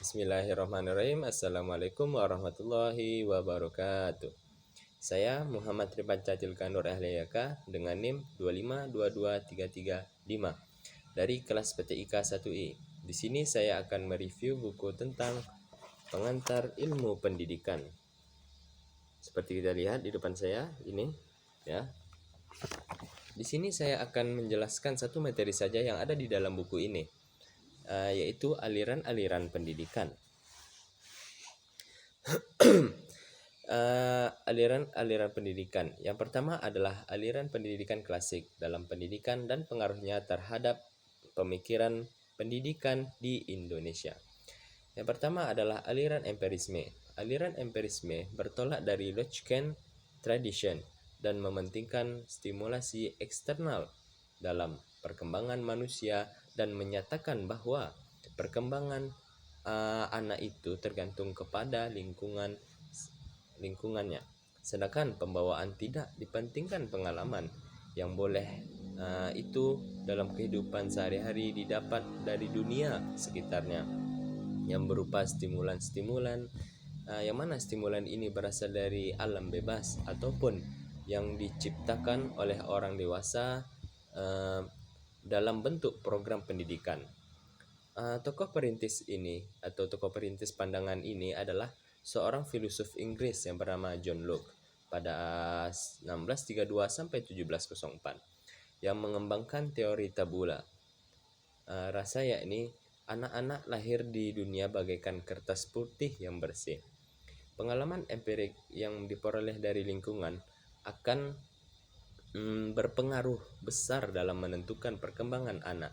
Bismillahirrahmanirrahim. Assalamualaikum warahmatullahi wabarakatuh. Saya Muhammad Ripan Catilka Nur Ahliyaka dengan NIM 2522335 dari kelas PTIK 1I. Di sini saya akan mereview buku tentang pengantar ilmu pendidikan. Seperti kita lihat di depan saya ini, ya. Di sini saya akan menjelaskan satu materi saja yang ada di dalam buku ini, yaitu aliran-aliran pendidikan. Aliran pendidikan. Yang pertama adalah aliran pendidikan klasik dalam pendidikan dan pengaruhnya terhadap pemikiran pendidikan di Indonesia. Yang pertama adalah aliran empirisme. Aliran empirisme bertolak dari Lockean tradition dan mementingkan stimulasi eksternal dalam perkembangan manusia dan menyatakan bahwa perkembangan anak itu tergantung kepada lingkungannya. Sedangkan pembawaan tidak dipentingkan pengalaman yang boleh itu dalam kehidupan sehari-hari didapat dari dunia sekitarnya yang berupa stimulan-stimulan yang mana stimulan ini berasal dari alam bebas ataupun yang diciptakan oleh orang dewasa dalam bentuk program pendidikan. Tokoh perintis ini atau tokoh perintis pandangan ini adalah seorang filosof Inggris yang bernama John Locke pada 1632 sampai 1704 yang mengembangkan teori tabula rasa, yakni anak-anak lahir di dunia bagaikan kertas putih yang bersih. Pengalaman empirik yang diperoleh dari lingkungan akan berpengaruh besar dalam menentukan perkembangan anak.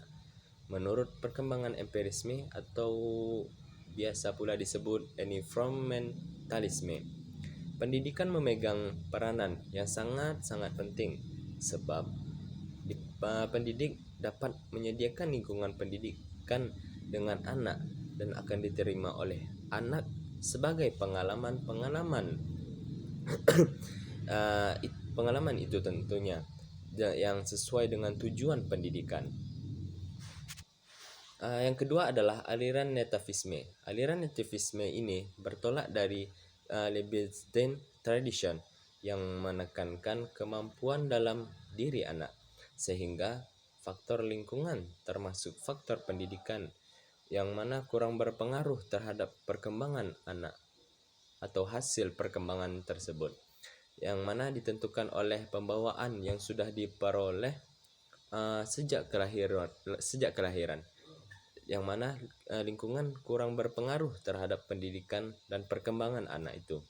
Menurut perkembangan empirisme atau biasa pula disebut environmentalisme, pendidikan memegang peranan yang sangat-sangat penting sebab pendidik dapat menyediakan lingkungan pendidikan dengan anak dan akan diterima oleh anak sebagai pengalaman pengalaman itu tentunya yang sesuai dengan tujuan pendidikan. Yang kedua adalah aliran nativisme. Aliran nativisme ini bertolak dari Leibnizian tradition yang menekankan kemampuan dalam diri anak, sehingga faktor lingkungan termasuk faktor pendidikan yang mana kurang berpengaruh terhadap perkembangan anak atau hasil perkembangan tersebut, yang mana ditentukan oleh pembawaan yang sudah diperoleh sejak kelahiran, yang mana lingkungan kurang berpengaruh terhadap pendidikan dan perkembangan anak itu.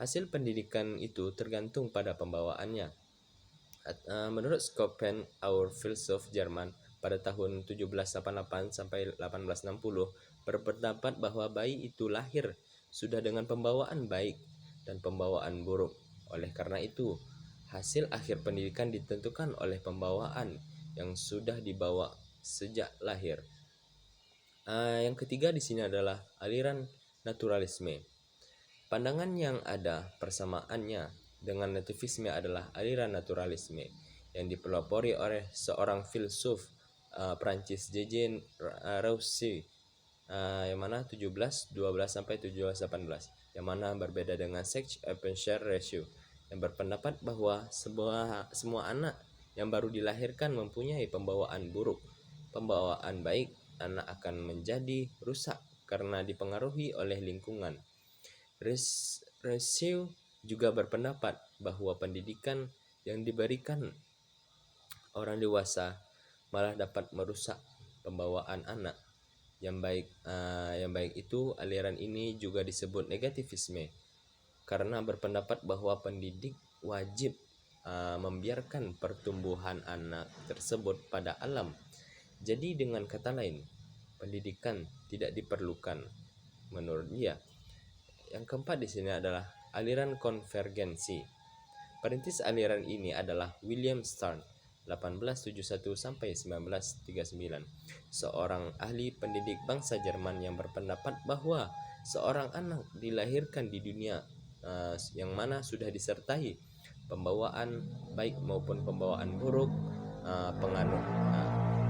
Hasil pendidikan itu tergantung pada pembawaannya. Menurut Schopenhauer, filsuf Jerman pada tahun 1788 sampai 1860 berpendapat bahwa bayi itu lahir sudah dengan pembawaan baik dan pembawaan buruk. Oleh karena itu, hasil akhir pendidikan ditentukan oleh pembawaan yang sudah dibawa sejak lahir. Yang ketiga di sini adalah aliran naturalisme. Pandangan yang ada persamaannya dengan nativisme adalah aliran naturalisme yang dipelopori oleh seorang filsuf Prancis, J.J. Rousseau, yang mana 1712 sampai 1718, yang mana berbeda dengan sex offender ratio yang berpendapat bahwa semua anak yang baru dilahirkan mempunyai pembawaan buruk. Pembawaan baik anak akan menjadi rusak karena dipengaruhi oleh lingkungan. Rousseau juga berpendapat bahwa pendidikan yang diberikan orang dewasa malah dapat merusak pembawaan anak yang baik. Yang baik itu aliran ini juga disebut negativisme karena berpendapat bahwa pendidik wajib membiarkan pertumbuhan anak tersebut pada alam. Jadi dengan kata lain, pendidikan tidak diperlukan menurut dia. Yang keempat di sini adalah aliran konvergensi. Perintis aliran ini adalah William Starn, 1871 sampai 1939, seorang ahli pendidik bangsa Jerman yang berpendapat bahwa seorang anak dilahirkan di dunia yang mana sudah disertai pembawaan baik maupun pembawaan buruk.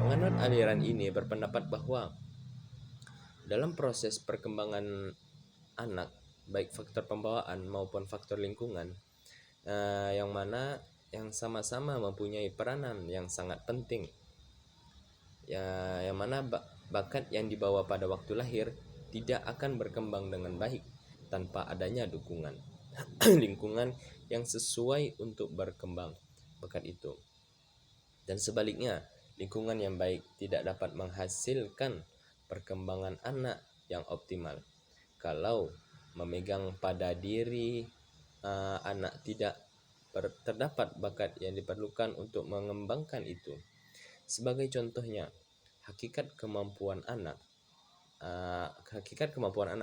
Penganut aliran ini berpendapat bahwa Dalam proses perkembangan anak, baik faktor pembawaan maupun faktor lingkungan, yang mana yang sama-sama mempunyai peranan yang sangat penting, yang mana bakat yang dibawa pada waktu lahir tidak akan berkembang dengan baik tanpa adanya dukungan lingkungan yang sesuai untuk berkembang bakat itu. Dan sebaliknya, lingkungan yang baik tidak dapat menghasilkan perkembangan anak yang optimal. Kalau memegang pada diri anak tidak terdapat bakat yang diperlukan untuk mengembangkan itu. Sebagai contohnya, hakikat kemampuan anak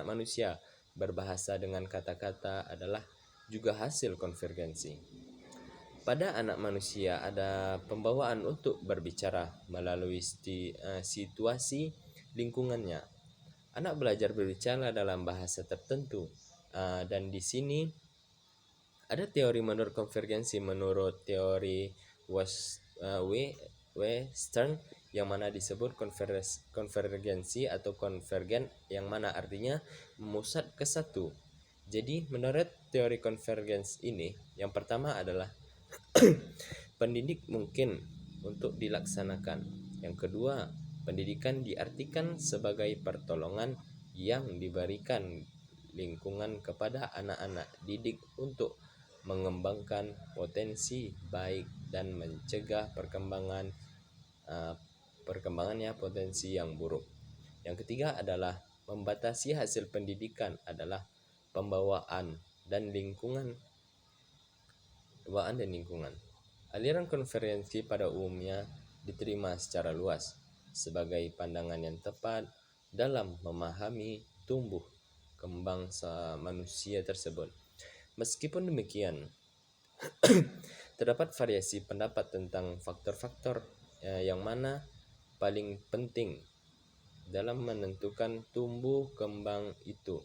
manusia berbahasa dengan kata-kata adalah juga hasil konvergensi. Pada anak manusia ada pembawaan untuk berbicara melalui situasi lingkungannya. Anak belajar berbicara dalam bahasa tertentu, dan di sini ada teori menurut konvergensi menurut teori Western yang mana disebut konvergensi atau konvergen, yang mana artinya memusat ke satu. Jadi menurut teori konvergensi ini, yang pertama adalah pendidik mungkin untuk dilaksanakan. Yang kedua, pendidikan diartikan sebagai pertolongan yang diberikan lingkungan kepada anak-anak didik untuk mengembangkan potensi baik dan mencegah perkembangannya potensi yang buruk. Yang ketiga adalah membatasi hasil pendidikan adalah pembawaan dan lingkungan. Aliran konferensi pada umumnya diterima secara luas sebagai pandangan yang tepat dalam memahami tumbuh kembang manusia tersebut. Meskipun demikian, terdapat variasi pendapat tentang faktor-faktor yang mana paling penting dalam menentukan tumbuh kembang itu.